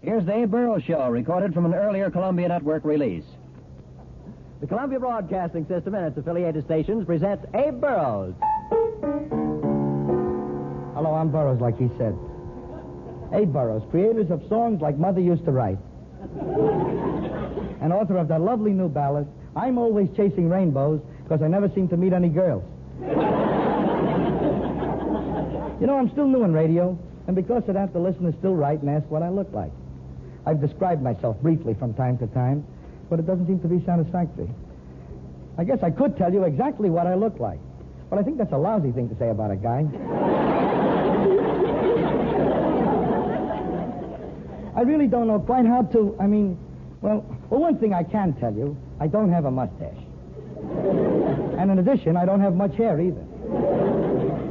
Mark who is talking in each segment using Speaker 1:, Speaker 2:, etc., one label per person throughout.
Speaker 1: Here's the Abe Burrows Show, recorded from an earlier Columbia Network release.
Speaker 2: The Columbia Broadcasting System and its affiliated stations presents Abe Burrows.
Speaker 3: Hello, I'm Burrows, like he said. Abe Burrows, creators of songs like Mother Used to Write. And author of that lovely new ballad, I'm Always Chasing Rainbows, because I never seem to meet any girls. You know, I'm still new in radio, and because of that, the listeners still write and ask what I look like. I've described myself briefly from time to time, but it doesn't seem to be satisfactory. I guess I could tell you exactly what I look like, but I think that's a lousy thing to say about a guy. I really don't know quite how to, well, one thing I can tell you, I don't have a mustache. And in addition, I don't have much hair either.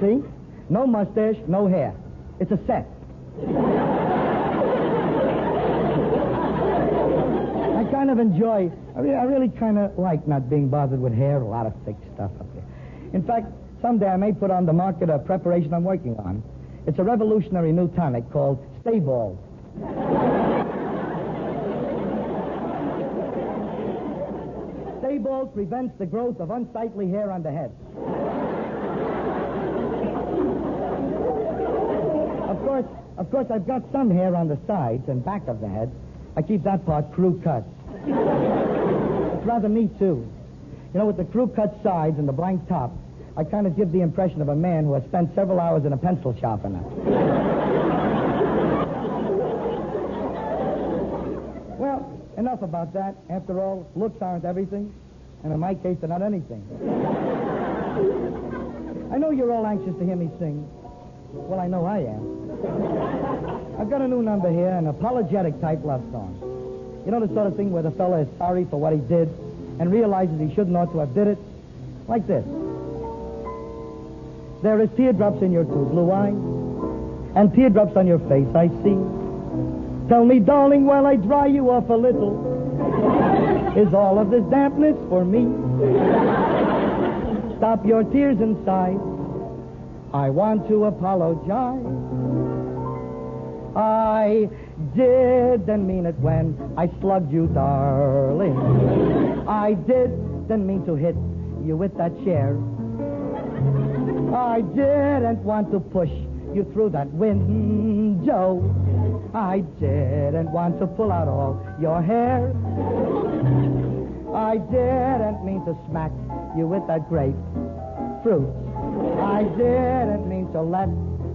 Speaker 3: See? No mustache, no hair. It's a set. I kind of enjoy, I really kind of like not being bothered with hair, a lot of thick stuff up there. In fact, someday I may put on the market a preparation I'm working on. It's a revolutionary new tonic called Stay Bald. Stay Bald prevents the growth of unsightly hair on the head. Of course, I've got some hair on the sides and back of the head. I keep that part crew cut. It's rather neat, too. You know, with the crew cut sides and the blank top, I kind of give the impression of a man who has spent several hours in a pencil sharpener. Well, enough about that. After all, looks aren't everything, and in my case, they're not anything. I know you're all anxious to hear me sing. Well, I know I am. I've got a new number here, an apologetic type love song. You know the sort of thing where the fella is sorry for what he did and realizes he shouldn't ought to have did it? Like this. There is teardrops in your two blue eyes and teardrops on your face I see. Tell me, darling, while I dry you off a little, is all of this dampness for me? Stop your tears and sighs. I want to apologize. I didn't mean it when I slugged you, darling. I didn't mean to hit you with that chair. I didn't want to push you through that window. I didn't want to pull out all your hair. I didn't mean to smack you with that grapefruit. I didn't mean to let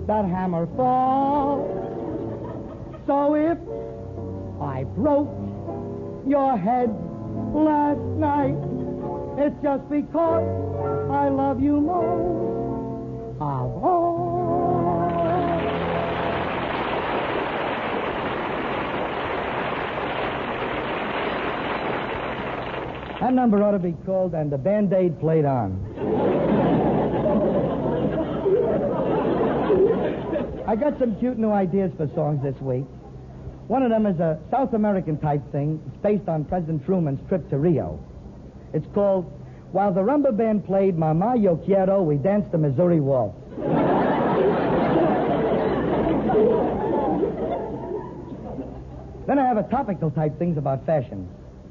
Speaker 3: that hammer fall. So if I broke your head last night, it's just because I love you most of all. That number ought to be called And the Band-Aid Played On. I got some cute new ideas for songs this week. One of them is a South American type thing. It's based on President Truman's trip to Rio. It's called While the Rumba Band Played Mama Yo Quiero, We Danced the Missouri Waltz. Then I have a topical type things about fashion.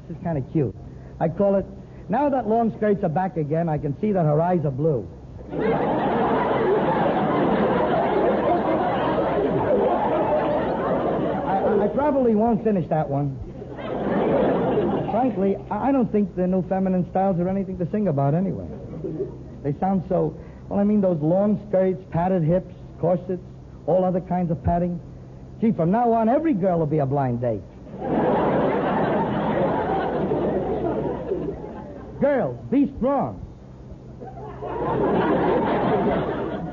Speaker 3: This is kind of cute. I call it, Now That Long Skirts Are Back Again, I Can See That Her Eyes Are Blue. I probably won't finish that one. Frankly, I don't think the new feminine styles are anything to sing about anyway. They sound so, those long skirts, padded hips, corsets, all other kinds of padding. Gee, from now on, every girl will be a blind date. Girls, be strong.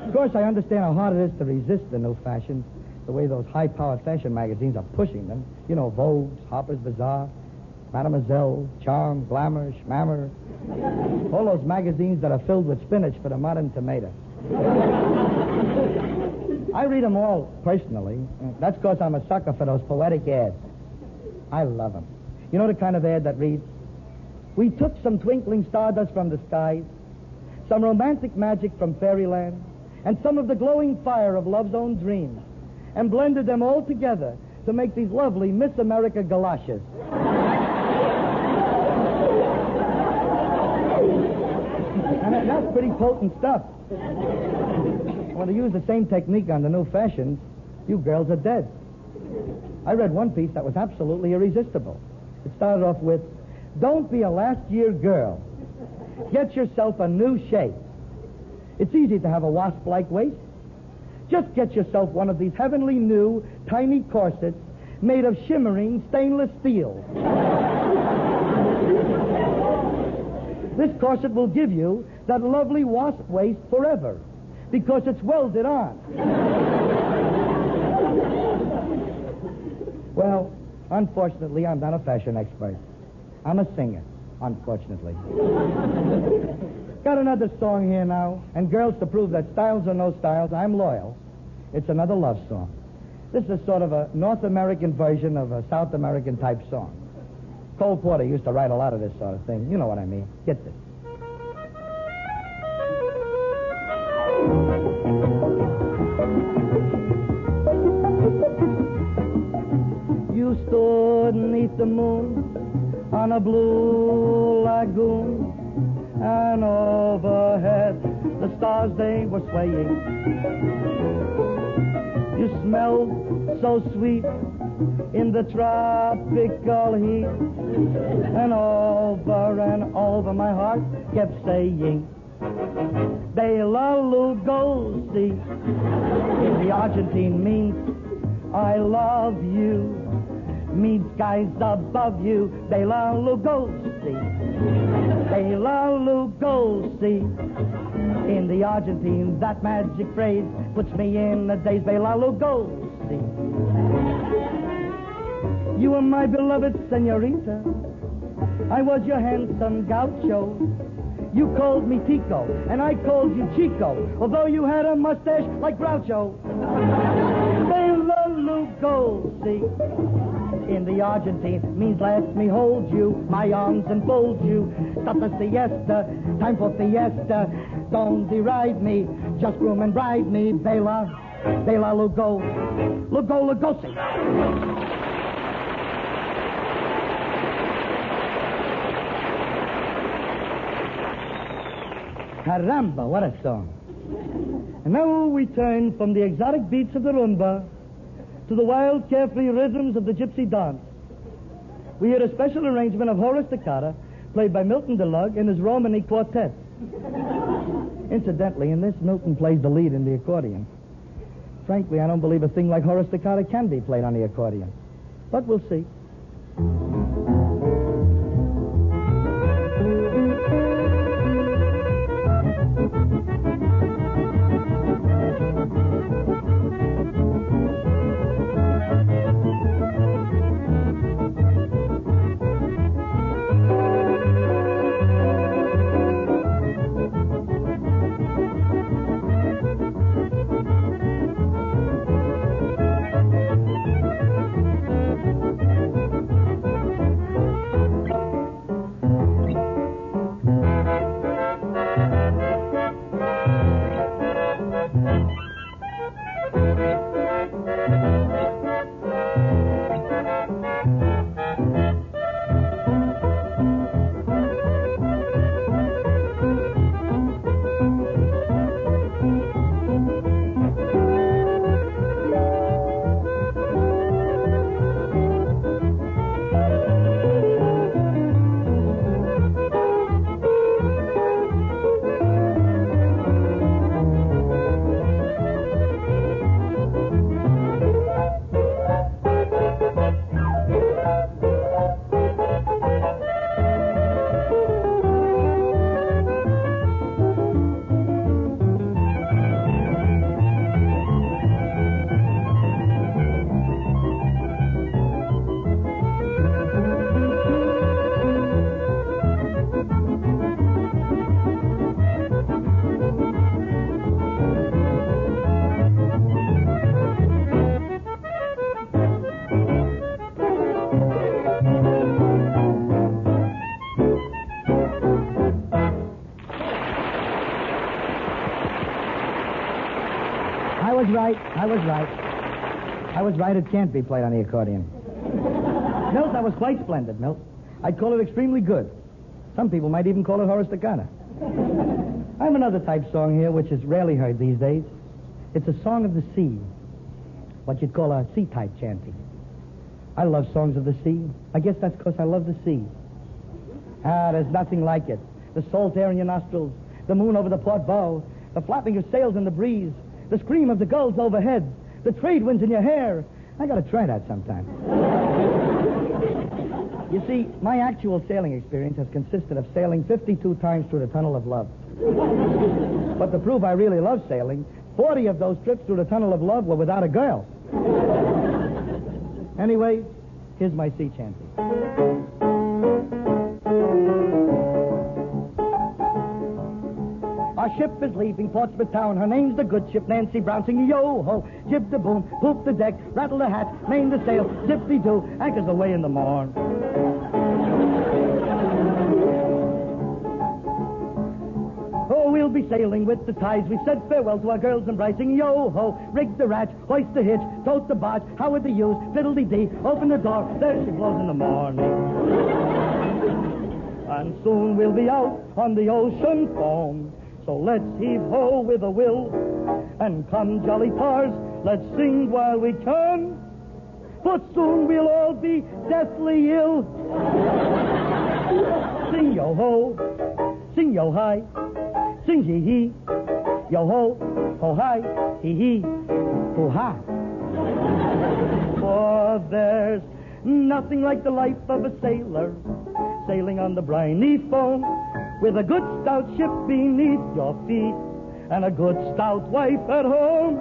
Speaker 3: Of course, I understand how hard it is to resist the new fashions, the way those high-powered fashion magazines are pushing them. You know, Vogue, Harper's Bazaar, Mademoiselle, Charm, Glamour, Schmammer. All those magazines that are filled with spinach for the modern tomato. I read them all personally. That's because I'm a sucker for those poetic ads. I love them. You know the kind of ad that reads, We took some twinkling stardust from the skies, some romantic magic from fairyland, and some of the glowing fire of love's own dreams, and blended them all together to make these lovely Miss America galoshes. And that's pretty potent stuff. When they use the same technique on the new fashions, you girls are dead. I read one piece that was absolutely irresistible. It started off with, "Don't be a last-year girl. Get yourself a new shape. It's easy to have a wasp-like waist. Just get yourself one of these heavenly new tiny corsets made of shimmering stainless steel. This corset will give you that lovely wasp waist forever because it's welded on." Well, unfortunately, I'm not a fashion expert. I'm a singer, unfortunately. Got another song here now, and girls, to prove that styles or no styles, I'm loyal. It's another love song. This is sort of a North American version of a South American type song. Cole Porter used to write a lot of this sort of thing. You know what I mean. Get this. You stood beneath the moon on a blue lagoon, and overhead the stars, they were swaying. You smelled so sweet in the tropical heat, and over my heart kept saying, "De la Lugosi." In the Argentine means I love you, means skies above you. De la Lugosi, De la Lugosi. In the Argentine, that magic phrase puts me in a daze. De la Lugosi. You were my beloved senorita. I was your handsome gaucho. You called me Tico, and I called you Chico, although you had a mustache like Groucho. De la Lugosi. In the Argentine means let me hold you, my arms enfold you. Stop the siesta, time for fiesta. Don't deride me, just groom and bride me. De la Lugosi. Caramba, what a song. And now we turn from the exotic beats of the rumba to the wild, carefree rhythms of the gypsy dance. We hear a special arrangement of Horace Toccata, played by Milton DeLugg in his Romany Quartet. Incidentally, in this, Milton plays the lead in the accordion. Frankly, I don't believe a thing like Horace Toccata can be played on the accordion. But we'll see. I was right. It can't be played on the accordion. Milt, that was quite splendid, Milt. I'd call it extremely good. Some people might even call it Horace Staccato. I have another type song here which is rarely heard these days. It's a song of the sea. What you'd call a sea-type chanty. I love songs of the sea. I guess that's because I love the sea. There's nothing like it. The salt air in your nostrils, the moon over the port bow, the flapping of sails in the breeze, the scream of the gulls overhead, the trade winds in your hair. I gotta try that sometime. You see, my actual sailing experience has consisted of sailing 52 times through the Tunnel of Love. But to prove I really love sailing, 40 of those trips through the Tunnel of Love were without a girl. Anyway, here's my sea chanty. Our ship is leaving Portsmouth town. Her name's the good ship Nancy Brown, singing yo-ho, jib the boom, poop the deck, rattle the hatch, main the sail, zippy-doo, anchors away in the morn. Oh, we'll be sailing with the tides. We said farewell to our girls embracing yo-ho, rig the ratch, hoist the hitch, tote the barge, how would they use, fiddle-dee-dee, open the door, there she blows in the morning. And soon we'll be out on the ocean foam. So let's heave-ho with a will, and come, jolly tars, let's sing while we can, but soon we'll all be deathly ill. Sing yo-ho, sing yo-hi, sing hee-hee, yo-ho, ho-hi, hee-hee, ho-ha. For there's nothing like the life of a sailor, sailing on the briny foam, with a good stout ship beneath your feet, and a good stout wife at home.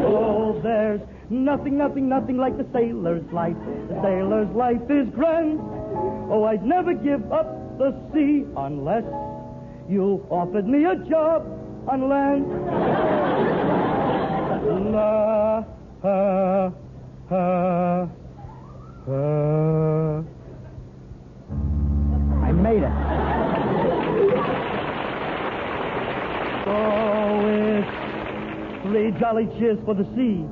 Speaker 3: Oh, there's nothing like the sailor's life. The sailor's life is grand. Oh, I'd never give up the sea unless you offered me a job on land. La, ha, ha, ha. I made it. So it's 3 jolly cheers for the sea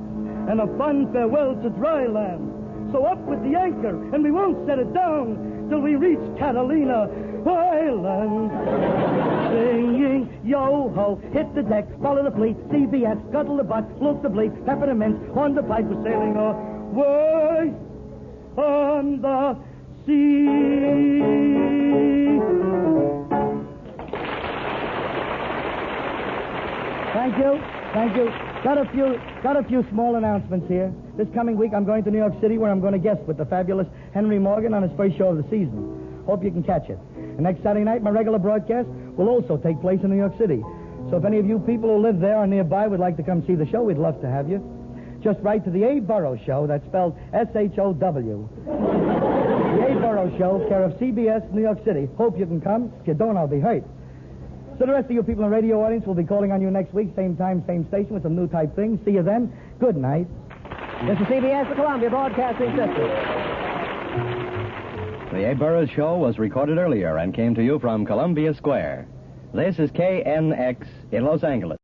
Speaker 3: and a fun farewell to dry land. So up with the anchor, and we won't set it down till we reach Catalina Island. Singing yo-ho, hit the deck, follow the fleet, CBS, scuttle the butt, float the bleep, pepper the mince, horn the pipe, we're sailing away on the sea. Thank you. Got a few small announcements here. This coming week, I'm going to New York City, where I'm going to guest with the fabulous Henry Morgan on his first show of the season. Hope you can catch it. And next Saturday night, my regular broadcast will also take place in New York City. So if any of you people who live there or nearby would like to come see the show, we'd love to have you. Just write to the Abe Burrows Show. That's spelled S-H-O-W. The Abe Burrows Show, care of CBS, New York City. Hope you can come. If you don't, I'll be hurt. So the rest of you people in the radio audience will be calling on you next week, same time, same station, with some new type things. See you then. Good night.
Speaker 2: This is CBS, the Columbia Broadcasting System.
Speaker 1: The Abe Burrows Show was recorded earlier and came to you from Columbia Square. This is KNX in Los Angeles.